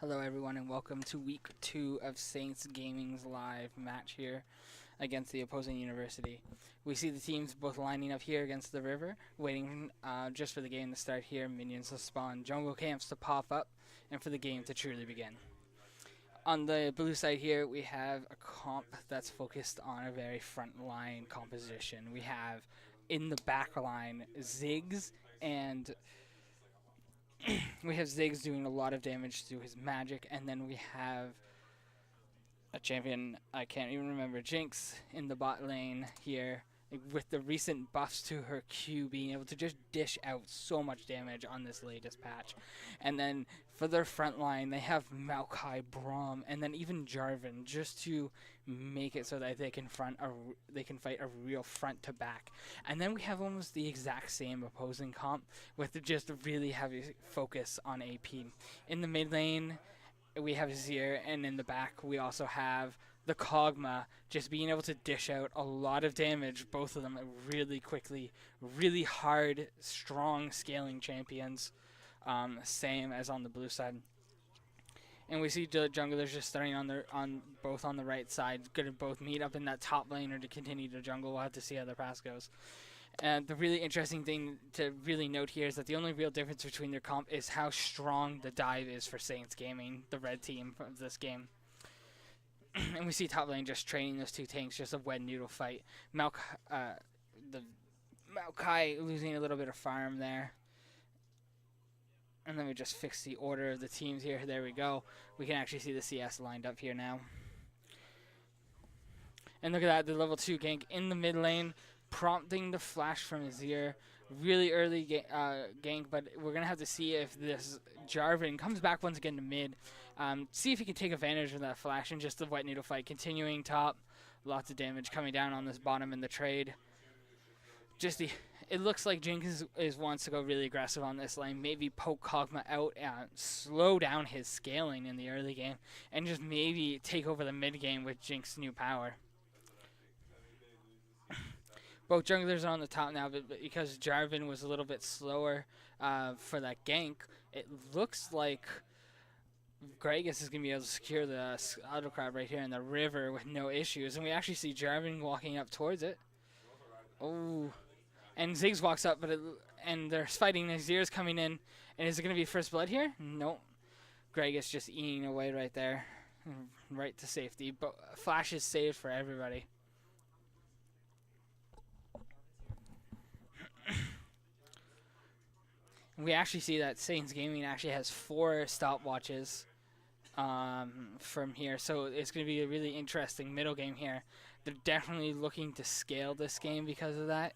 Hello everyone and welcome to week 2 of Saints Gaming's live match here against the opposing university. We see the teams both lining up here against the river, waiting just for the game to start here, minions to spawn, jungle camps to pop up, and for the game to truly begin. On the blue side here, we have a comp that's focused on a very front line composition. We have in the back line Ziggs and we have Ziggs doing a lot of damage through his magic, and then we have a champion, I can't even remember, Jinx in the bot lane here with the recent buffs to her Q being able to just dish out so much damage on this latest patch. And then for their front line, they have Maokai, Braum, and then even Jarvan just to make it so that they can fight a real front to back. And then we have almost the exact same opposing comp with just a really heavy focus on AP. In the mid lane, we have Zir, and in the back we also have the Kog'Maw just being able to dish out a lot of damage, both of them really quickly, really hard, strong scaling champions, same as on the blue side. And we see the junglers just starting both on the right side, going to both meet up in that top lane or to continue to jungle. We'll have to see how the pass goes. And the really interesting thing to really note here is that the only real difference between their comp is how strong the dive is for Saints Gaming, the red team of this game. And we see top lane just training those two tanks, just a wet noodle fight. The Maokai losing a little bit of farm there. And then we just fix the order of the teams here. There we go. We can actually see the CS lined up here now. And look at that, the level 2 gank in the mid lane, prompting the flash from Azir. Really early gank, but we're going to have to see if this Jarvan comes back once again to mid. See if he can take advantage of that flash and just the wet noodle fight. Continuing top, lots of damage coming down on this bottom in the trade. It looks like Jinx wants to go really aggressive on this lane. Maybe poke Kog'Maw out and slow down his scaling in the early game. And just maybe take over the mid game with Jinx's new power. Both junglers are on the top now, but because Jarvan was a little bit slower for that gank, it looks like Gragas is going to be able to secure the autocrab right here in the river with no issues. And we actually see Jarvan walking up towards it. Oh, and Ziggs walks up, and they're fighting. Azir's coming in. And is it going to be first blood here? Nope. Gragas just eating away right there. Right to safety. But Flash is saved for everybody. We actually see that Saints Gaming actually has 4 stopwatches from here, so it's going to be a really interesting middle game here. They're definitely looking to scale this game because of that.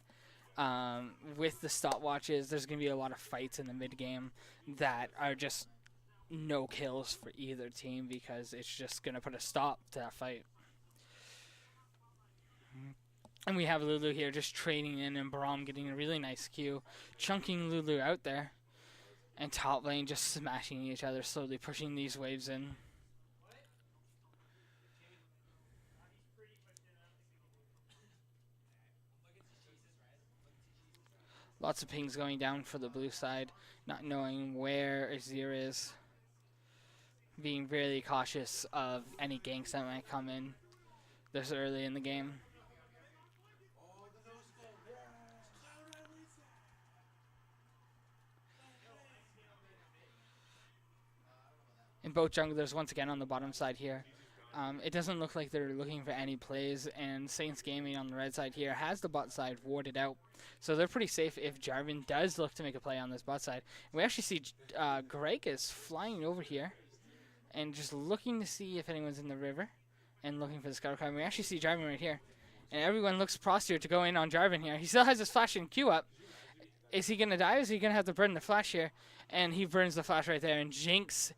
With the stopwatches, there's going to be a lot of fights in the mid game that are just no kills for either team because it's just going to put a stop to that fight. And we have Lulu here just trading in, and Braum getting a really nice Q, chunking Lulu out there. And top lane just smashing each other, slowly pushing these waves in. Lots of pings going down for the blue side, not knowing where Azir is. Being really cautious of any ganks that might come in this early in the game. And both junglers once again on the bottom side here. It doesn't look like they're looking for any plays, and Saints Gaming on the red side here has the bot side warded out. So they're pretty safe if Jarvan does look to make a play on this bot side. And we actually see Gragas flying over here and just looking to see if anyone's in the river and looking for the scout card. We actually see Jarvan right here. And everyone looks prostrate to go in on Jarvan here. He still has his flash and Q up. Is he going to die? Is he going to have to burn the flash here? And he burns the flash right there. And Jinx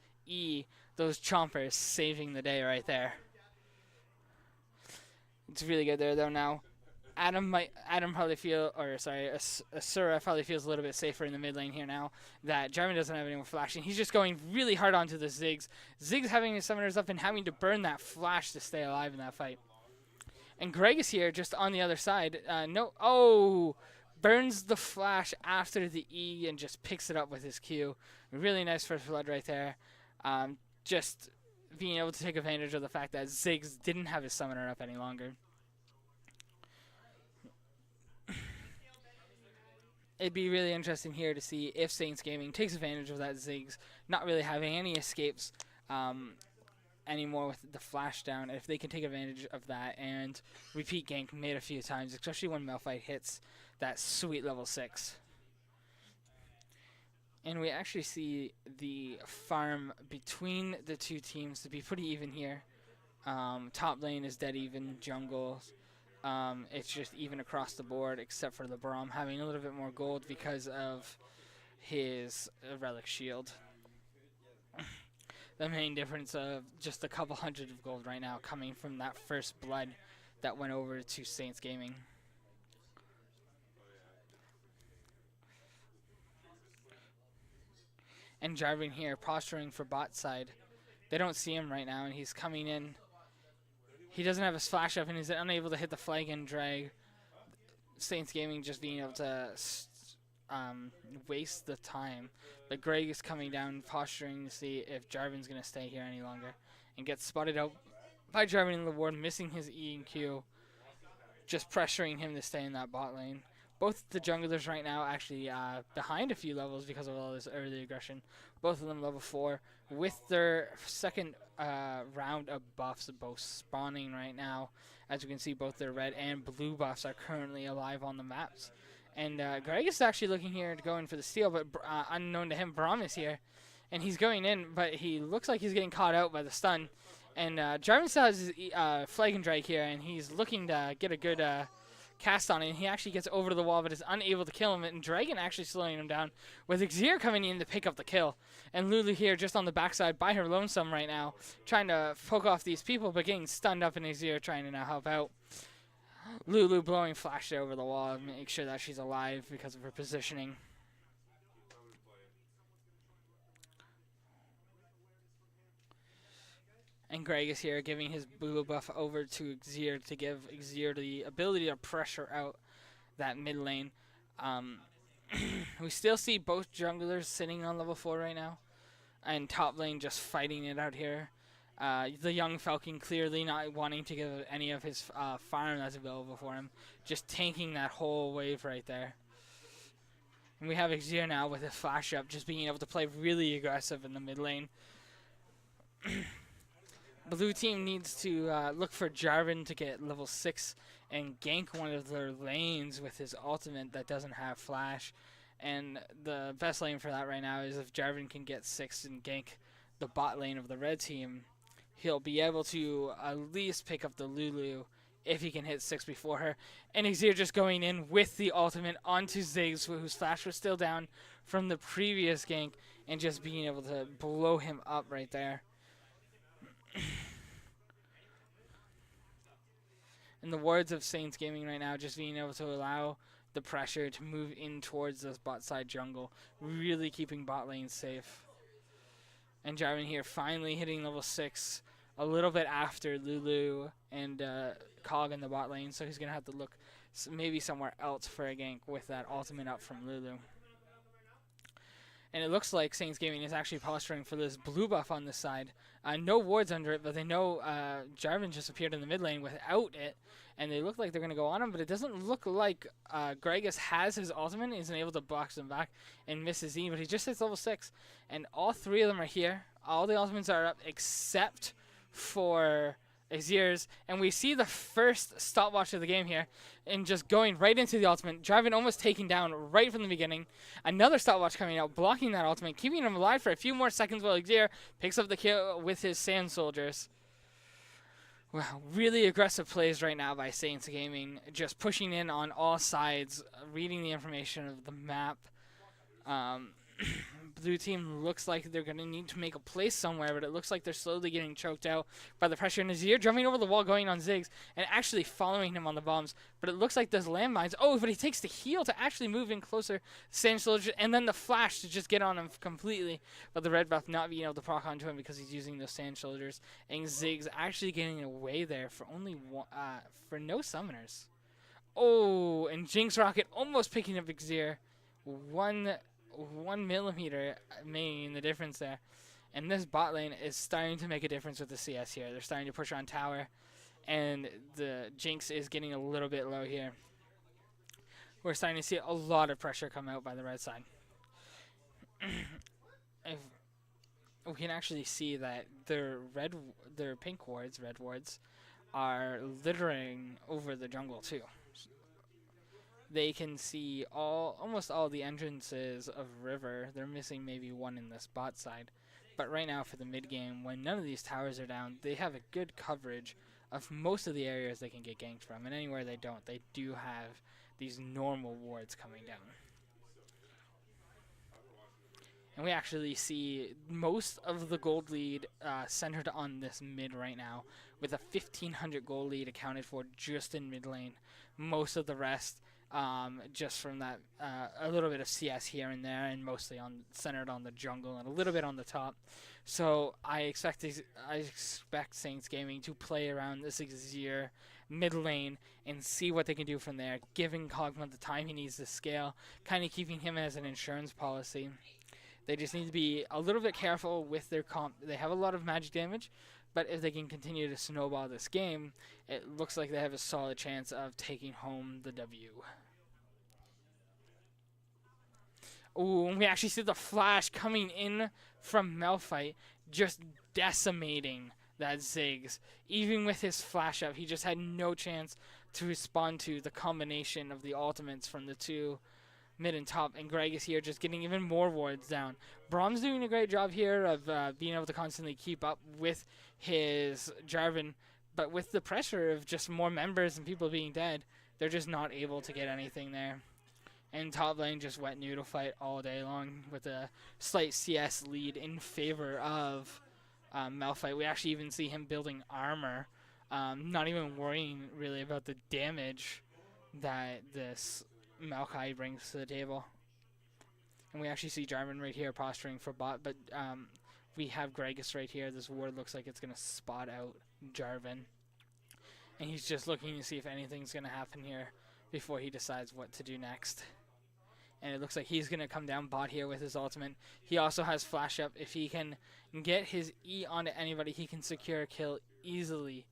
those chompers saving the day right there. It's really good there though now. Asura probably feels a little bit safer in the mid lane here now that Jarvan doesn't have any more flashing. He's just going really hard onto the Ziggs. Ziggs having his summoners up and having to burn that flash to stay alive in that fight. And Greg is here just on the other side. Burns the flash after the E and just picks it up with his Q. Really nice first blood right there. just being able to take advantage of the fact that Ziggs didn't have his summoner up any longer. It'd be really interesting here to see if Saints Gaming takes advantage of that Ziggs not really having any escapes anymore with the flash down, if they can take advantage of that and repeat gank made a few times, especially when Malphite hits that sweet level 6. And we actually see the farm between the two teams to be pretty even here. Top lane is dead even, jungle. It's just even across the board, except for the Braum having a little bit more gold because of his relic shield. The main difference of just a couple hundred of gold right now coming from that first blood that went over to Saints Gaming. And Jarvan here posturing for bot side. They don't see him right now, and he's coming in. He doesn't have his flash up, and he's unable to hit the flag and drag. Saints Gaming just being able to waste the time. But Greg is coming down, posturing to see if Jarvan's going to stay here any longer. And gets spotted out by Jarvan in the ward, missing his E and Q. Just pressuring him to stay in that bot lane. Both the junglers right now actually behind a few levels because of all this early aggression. Both of them level 4 with their second round of buffs both spawning right now. As you can see, both their red and blue buffs are currently alive on the maps. And Greg is actually looking here to go in for the steal, but unknown to him, Braum is here. And he's going in, but he looks like he's getting caught out by the stun. And Jarvan still has his flag and drag here, and he's looking to get a good cast on it, and he actually gets over to the wall but is unable to kill him, and Dragon actually slowing him down with Xir coming in to pick up the kill. And Lulu here just on the backside by her lonesome right now, trying to poke off these people but getting stunned up, and Xir trying to now help out. Lulu blowing flash over the wall and make sure that she's alive because of her positioning. And Greg is here giving his blue buff over to Xir to give Xir the ability to pressure out that mid lane. We still see both junglers sitting on level 4 right now. And top lane just fighting it out here. The young Falcon clearly not wanting to give any of his farm that's available for him. Just tanking that whole wave right there. And we have Xir now with his flash up, just being able to play really aggressive in the mid lane. Blue team needs to look for Jarvan to get level 6 and gank one of their lanes with his ultimate that doesn't have flash. And the best lane for that right now is if Jarvan can get 6 and gank the bot lane of the red team, he'll be able to at least pick up the Lulu if he can hit 6 before her. And Xir just going in with the ultimate onto Ziggs, whose flash was still down from the previous gank, and just being able to blow him up right there. In the words of Saints Gaming right now, just being able to allow the pressure to move in towards this bot side jungle, really keeping bot lane safe. And Jarvan here finally hitting level 6 a little bit after Lulu and Cog in the bot lane, so he's going to have to look maybe somewhere else for a gank with that ultimate up from Lulu. And it looks like Saints Gaming is actually posturing for this blue buff on this side. No wards under it, but they know Jarvan just appeared in the mid lane without it. And they look like they're going to go on him, but it doesn't look like Gragas has his ultimate and isn't able to box him back and miss his E, but he just hits level 6. And all 3 of them are here. All the ultimates are up except for Xir's, and we see the first stopwatch of the game here, and just going right into the ultimate. Jarvan almost taken down right from the beginning. Another stopwatch coming out, blocking that ultimate, keeping him alive for a few more seconds while Xir picks up the kill with his sand soldiers. Wow, really aggressive plays right now by Saints Gaming, just pushing in on all sides, reading the information of the map. Blue team looks like they're going to need to make a play somewhere, but it looks like they're slowly getting choked out by the pressure. And Xir jumping over the wall, going on Ziggs, and actually following him on the bombs. But it looks like there's landmines. Oh, but he takes the heal to actually move in closer. Sand Soldier, and then the flash to just get on him completely. But the red buff not being able to proc onto him because he's using those Sand Soldiers. And Ziggs actually getting away there for only one, for no summoners. Oh, and Jinx Rocket almost picking up Xir. 1 millimeter making the difference there. And this bot lane is starting to make a difference with the CS here. They're starting to push on tower, and the Jinx is getting a little bit low here. We're starting to see a lot of pressure come out by the red side. If we can actually see that their pink wards, red wards, are littering over the jungle too. They can see almost all the entrances of river. They're missing maybe one in this bot side. But right now for the mid game, when none of these towers are down, they have a good coverage of most of the areas they can get ganked from. And anywhere they don't, they do have these normal wards coming down. And we actually see most of the gold lead centered on this mid right now, with a 1,500 gold lead accounted for just in mid lane. Most of the rest just from that a little bit of CS here and there, and mostly centered on the jungle and a little bit on the top. So I expect Saints Gaming to play around this Xayah mid lane and see what they can do from there, giving Kog'Maw the time he needs to scale, kind of keeping him as an insurance policy. They just need to be a little bit careful with their comp. They have a lot of magic damage, but if they can continue to snowball this game, it looks like they have a solid chance of taking home the W. Ooh, and we actually see the flash coming in from Malphite, just decimating that Ziggs. Even with his flash up, he just had no chance to respond to the combination of the ultimates from the two mid and top, and Greg is here just getting even more wards down. Brom's doing a great job here of being able to constantly keep up with his Jarvan, but with the pressure of just more members and people being dead, they're just not able to get anything there. And top lane just wet noodle fight all day long with a slight CS lead in favor of Malphite. We actually even see him building armor, not even worrying really about the damage that this Maokai brings to the table. And we actually see Jarvan right here posturing for bot, but we have Gragas right here. This ward looks like it's going to spot out Jarvan. And he's just looking to see if anything's going to happen here before he decides what to do next. And it looks like he's going to come down bot here with his ultimate. He also has flash up. If he can get his E onto anybody, he can secure a kill easily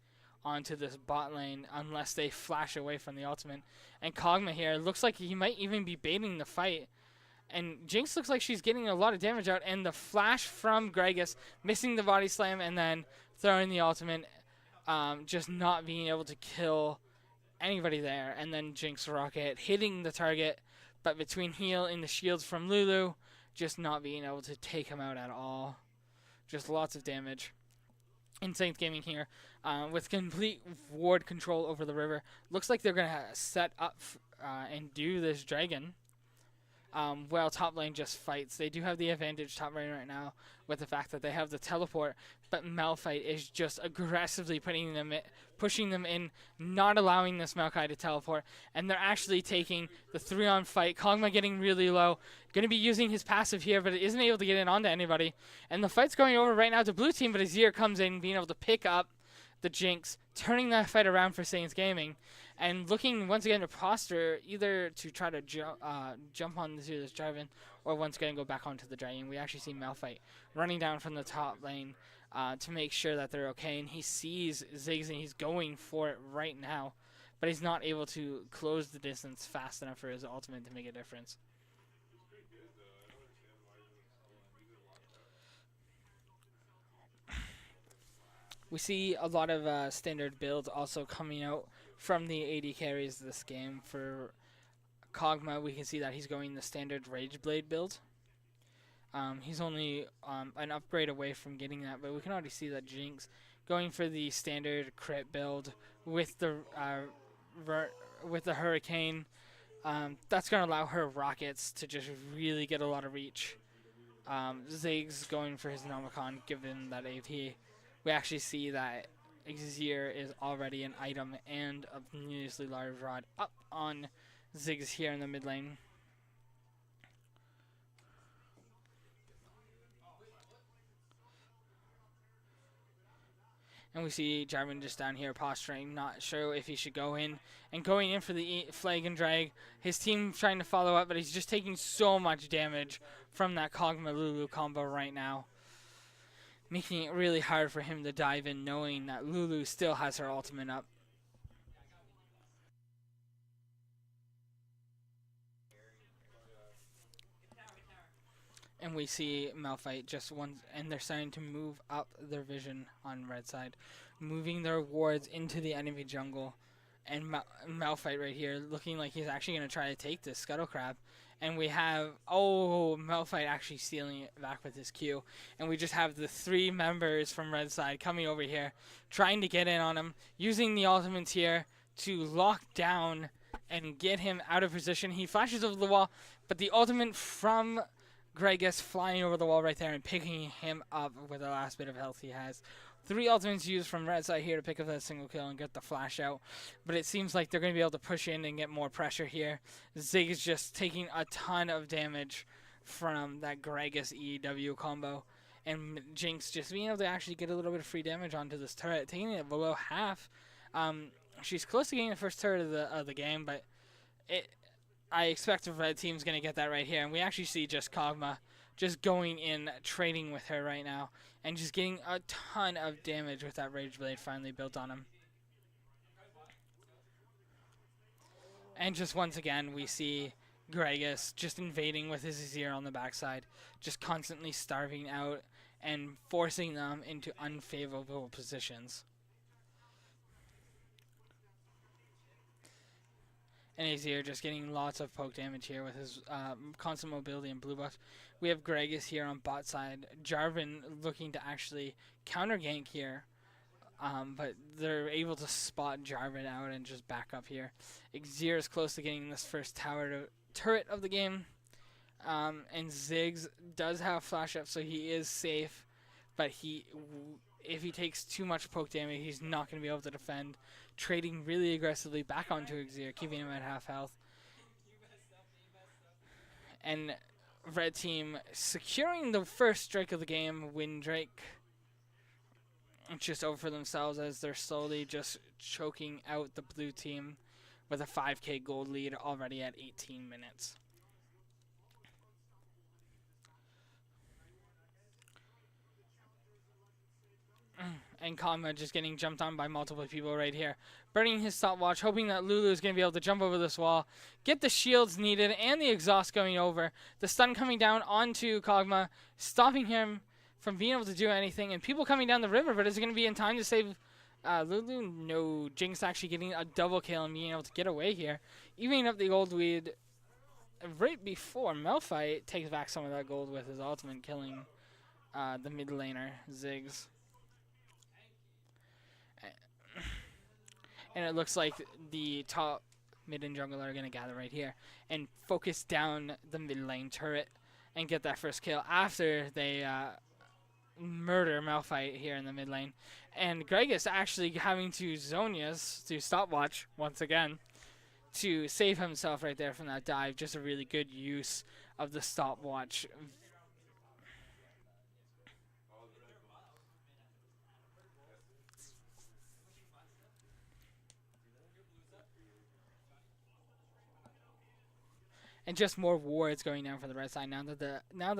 onto this bot lane unless they flash away from the ultimate. And Kog'Maw here looks like he might even be baiting the fight. And Jinx looks like she's getting a lot of damage out, and the flash from Gragas, missing the body slam and then throwing the ultimate, just not being able to kill anybody there. And then Jinx rocket hitting the target, but between heal and the shields from Lulu, just not being able to take him out at all. Just lots of damage. And Saints Gaming here, with complete ward control over the river. Looks like they're going to set up and do this dragon. While top lane just fights. They do have the advantage top lane right now with the fact that they have the teleport, but Malphite is just aggressively pushing them in, not allowing this Maokai to teleport, and they're actually taking the 3-on fight. Kog'Maw getting really low, going to be using his passive here, but it isn't able to get in onto anybody, and the fight's going over right now to blue team, but Xayah comes in, being able to pick up the Jinx, turning that fight around for Saints Gaming, and looking once again to posture either to try to jump onto this Jarvan or once again go back onto the dragon. We actually see Malphite running down from the top lane to make sure that they're okay, and he sees Ziggs and he's going for it right now, but he's not able to close the distance fast enough for his ultimate to make a difference. We see a lot of standard builds also coming out from the AD carries this game. For Kog'Maw, we can see that he's going the standard Rageblade build. He's only an upgrade away from getting that, but we can already see that Jinx going for the standard crit build with the Hurricane. That's going to allow her rockets to just really get a lot of reach. Ziggs going for his Nomicon, given that AP. We actually see that Xayah is already an item and a needlessly large rod up on Ziggs here in the mid lane. And we see Jarvan just down here posturing, not sure if he should go in. And going in for the flag and drag. His team trying to follow up, but he's just taking so much damage from that Kog'Maw Lulu combo right now. making it really hard for him to dive in, knowing that Lulu still has her ultimate up. And we see Malphite just once, and they're starting to move up their vision on red side, moving their wards into the enemy jungle. And Malphite right here looking like he's actually going to try to take this Scuttle Crab. And we have, Malphite actually stealing it back with his Q. And we just have the 3 members from red side coming over here, trying to get in on him, using the ultimates here to lock down and get him out of position. He flashes over the wall, but the ultimate from Gragas flying over the wall right there and picking him up with the last bit of health he has. 3 ultimates used from red side here to pick up that single kill and get the flash out. But it seems like they're going to be able to push in and get more pressure here. Zig is just taking a ton of damage from that Gragas EW combo. And Jinx just being able to actually get a little bit of free damage onto this turret, taking it below half. She's close to getting the first turret of the game, but I expect the red team's going to get that right here. And we actually see just Kog'Maw just going in, trading with her right now, and just getting a ton of damage with that Rage Blade finally built on him. And just once again, we see Gragas just invading with his Azir on the backside, just constantly starving out and forcing them into unfavorable positions. And Azir just getting lots of poke damage here with his constant mobility and blue buff. We have Gragas here on bot side. Jarvan looking to actually counter gank here. But they're able to spot Jarvan out and just back up here. Azir is close to getting this first turret of the game. And Ziggs does have flash up, so he is safe. But if he takes too much poke damage, he's not going to be able to defend. Trading really aggressively back onto Azir, keeping him at half health. And red team securing the first strike of the game, Windrake. It's just over for themselves as they're slowly just choking out the blue team with a 5k gold lead already at 18 minutes. And Kog'Maw just getting jumped on by multiple people right here. Burning his stopwatch, hoping that Lulu is going to be able to jump over this wall, get the shields needed, and the exhaust going over. The stun coming down onto Kog'Maw, stopping him from being able to do anything. And people coming down the river, but is it going to be in time to save Lulu? No. Jinx actually getting a double kill and being able to get away here. Evening up the gold lead right before Malphite takes back some of that gold with his ultimate, killing the mid laner, Ziggs. And it looks like the top mid and jungle are going to gather right here and focus down the mid lane turret and get that first kill after they murder Malphite here in the mid lane. And Gragas actually having to Zhonya's to stopwatch once again to save himself right there from that dive. Just a really good use of the stopwatch. And just more wards going down for the red side now that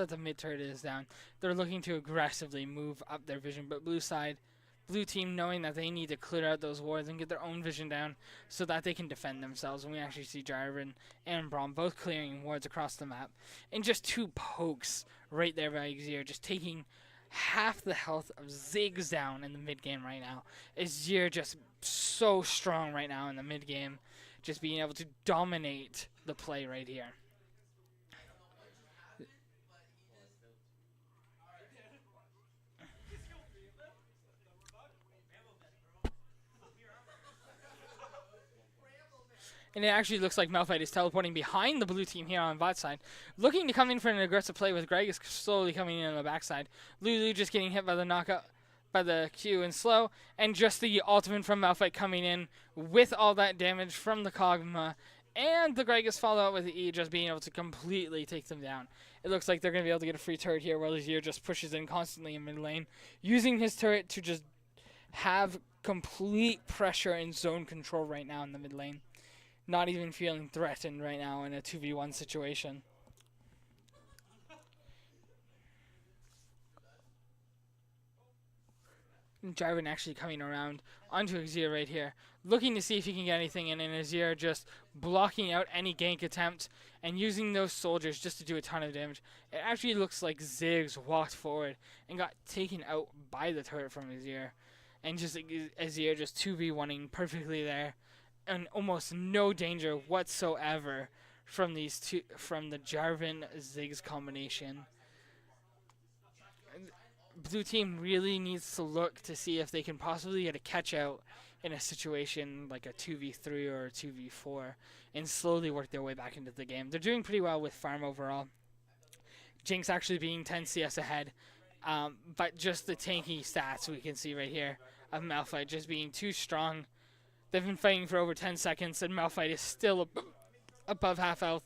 the mid turret is down. They're looking to aggressively move up their vision, but blue team knowing that they need to clear out those wards and get their own vision down so that they can defend themselves. And we actually see Jarvan and Braum both clearing wards across the map. And just 2 pokes right there by Azir, just taking half the health of Ziggs down in the mid game right now. Azir just so strong right now in the mid game, just being able to dominate the play right here. And it actually looks like Malphite is teleporting behind the blue team here on bot side, looking to come in for an aggressive play with Gragas slowly coming in on the backside. Lulu just getting hit by the knockout, by the Q and slow, and just the ultimate from Malphite coming in with all that damage from the Kog'Maw. And the Gragas follow out with the E, just being able to completely take them down. It looks like they're going to be able to get a free turret here while Azir just pushes in constantly in mid lane, using his turret to just have complete pressure and zone control right now in the mid lane. Not even feeling threatened right now in a 2v1 situation. Jarvan actually coming around onto Azir right here, looking to see if he can get anything in, and Azir just blocking out any gank attempt and using those soldiers just to do a ton of damage. It actually looks like Ziggs walked forward and got taken out by the turret from Azir, and just Azir just 2v1ing perfectly there, and almost no danger whatsoever from the Jarvan Ziggs combination. Blue team really needs to look to see if they can possibly get a catch out in a situation like a 2v3 or a 2v4 and slowly work their way back into the game. They're doing pretty well with farm overall. Jinx actually being 10 CS ahead, but just the tanky stats we can see right here of Malphite just being too strong. They've been fighting for over 10 seconds and Malphite is still above half health.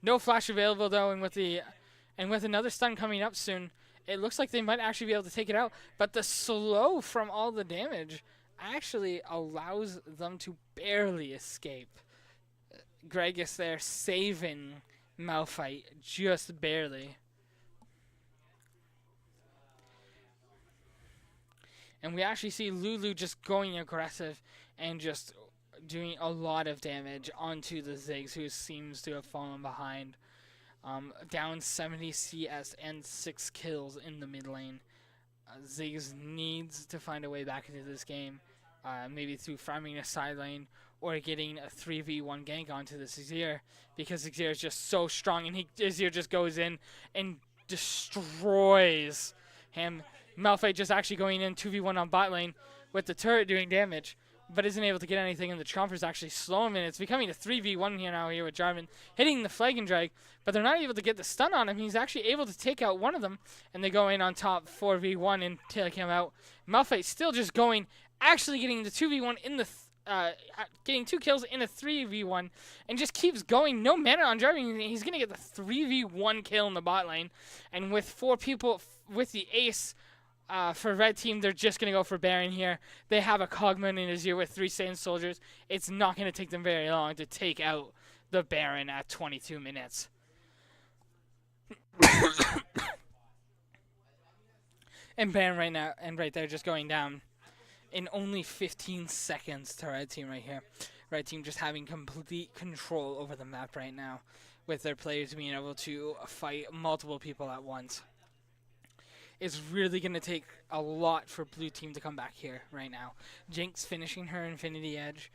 No flash available though, and with another stun coming up soon, it looks like they might actually be able to take it out, but the slow from all the damage actually allows them to barely escape. Gragas there saving Malphite just barely. And we actually see Lulu just going aggressive and just doing a lot of damage onto the Ziggs, who seems to have fallen behind. Down 70 CS and 6 kills in the mid lane. Ziggs needs to find a way back into this game, maybe through farming a side lane or getting a 3v1 gank onto this Azir, because Azir is just so strong, and Azir just goes in and destroys him. Malphite just actually going in 2v1 on bot lane with the turret doing damage, but isn't able to get anything, and the Chompers actually slow him, and it's becoming a 3v1 here with Jarvan hitting the flag and drag, but they're not able to get the stun on him. He's actually able to take out one of them, and they go in on top 4v1 and take him out. Malphite still just going, actually getting the 2v1 in the getting 2 kills in a 3v1, and just keeps going. No mana on Jarvan. He's going to get the 3v1 kill in the bot lane, and with 4 people with the ace for red team, they're just going to go for Baron here. They have a Cogman in Azir with 3 Saiyan soldiers. It's not going to take them very long to take out the Baron at 22 minutes. And Baron right now, and right there, just going down in only 15 seconds to red team right here. Red team just having complete control over the map right now, with their players being able to fight multiple people at once. It's really going to take a lot for blue team to come back here right now. Jinx finishing her Infinity Edge.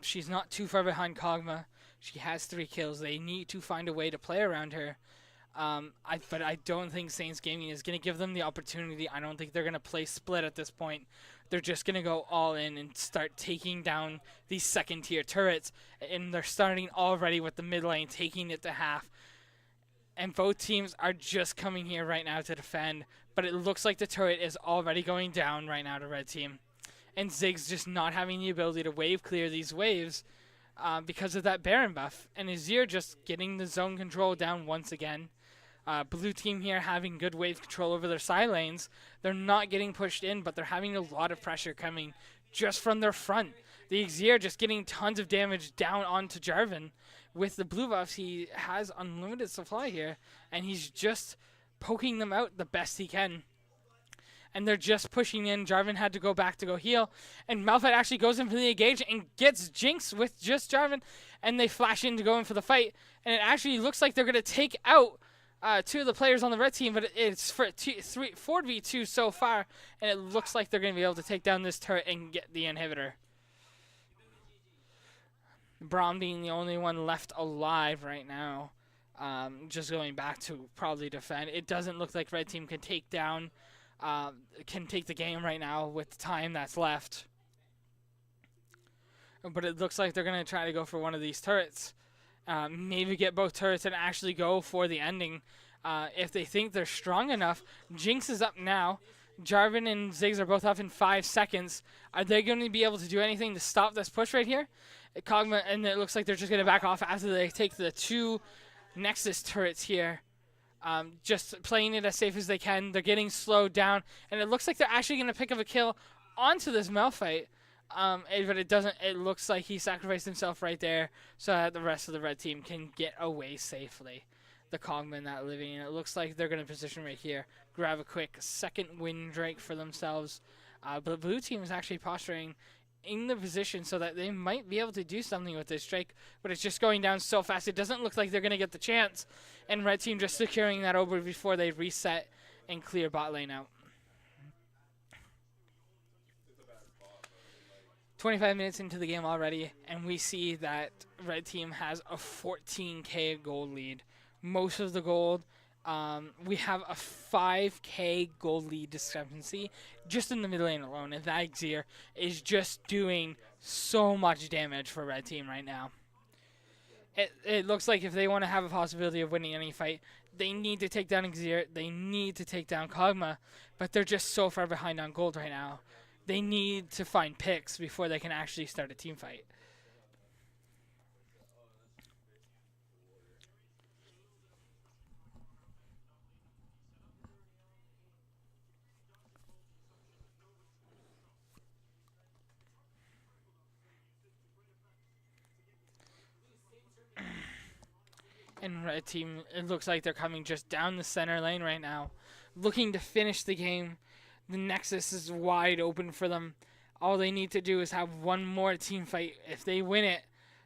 She's not too far behind Kog'Maw. She has 3 kills. They need to find a way to play around her. But I don't think Saints Gaming is going to give them the opportunity. I don't think they're going to play split at this point. They're just going to go all in and start taking down these second-tier turrets. And they're starting already with the mid lane, taking it to half. And both teams are just coming here right now to defend. But it looks like the turret is already going down right now to red team. And Ziggs just not having the ability to wave clear these waves because of that Baron buff. And Azir just getting the zone control down once again. Blue team here having good wave control over their side lanes. They're not getting pushed in, but they're having a lot of pressure coming just from their front. The Azir just getting tons of damage down onto Jarvan. With the blue buffs, he has unlimited supply here, and he's just poking them out the best he can. And they're just pushing in. Jarvan had to go back to go heal, and Malphite actually goes in for the engage and gets Jinx with just Jarvan, and they flash in to go in for the fight, and it actually looks like they're going to take out 2 of the players on the red team, but it's for 4v2 so far, and it looks like they're going to be able to take down this turret and get the inhibitor. Braum being the only one left alive right now. Just going back to probably defend. It doesn't look like red team can take down, can take the game right now with the time that's left. But it looks like they're going to try to go for one of these turrets. Maybe get both turrets and actually go for the ending. If they think they're strong enough. Jinx is up now. Jarvan and Ziggs are both up in 5 seconds. Are they going to be able to do anything to stop this push right here? Kog'Maw, and it looks like they're just going to back off after they take the 2 Nexus turrets here. Just playing it as safe as they can. They're getting slowed down, and it looks like they're actually going to pick up a kill onto this Malphite. But it doesn't. It looks like he sacrificed himself right there so that the rest of the red team can get away safely. the Cogman that living. And it looks like they're going to position right here, grab a quick second wind drake for themselves. But the blue team is actually posturing in the position so that they might be able to do something with this drake, but it's just going down so fast. It doesn't look like they're going to get the chance. And red team just securing that over before they reset and clear bot lane out. 25 minutes into the game already, and we see that red team has a 14k gold lead. Most of the gold, we have a 5k gold lead discrepancy just in the mid lane alone, and that Xir is just doing so much damage for red team right now. It looks like if they want to have a possibility of winning any fight, they need to take down Xir, they need to take down Kog'Maw, but they're just so far behind on gold right now. They need to find picks before they can actually start a team fight. And red team, it looks like they're coming just down the center lane right now, looking to finish the game. The Nexus is wide open for them. All they need to do is have one more team fight. If they win it,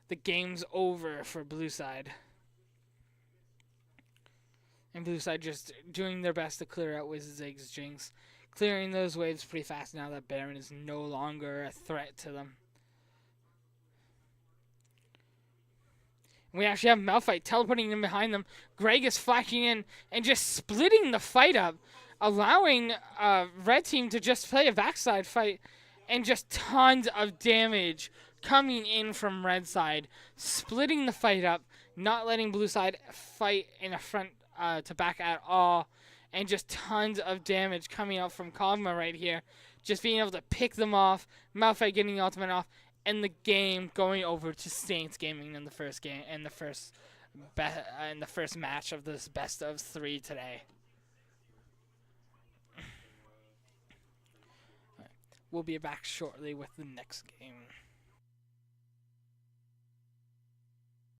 the game's over for blue side. And blue side just doing their best to clear out with Ziggs Jinx. Clearing those waves pretty fast now that Baron is no longer a threat to them. We actually have Malphite teleporting in behind them. Greg is flashing in and just splitting the fight up, allowing red team to just play a backside fight, and just tons of damage coming in from red side, splitting the fight up, not letting blue side fight in a front to back at all, and just tons of damage coming out from Kog'Maw right here, just being able to pick them off, Malphite getting the ultimate off, and the game going over to Saints Gaming in the first game, in the first match of this best of 3 today. We'll be back shortly with the next game.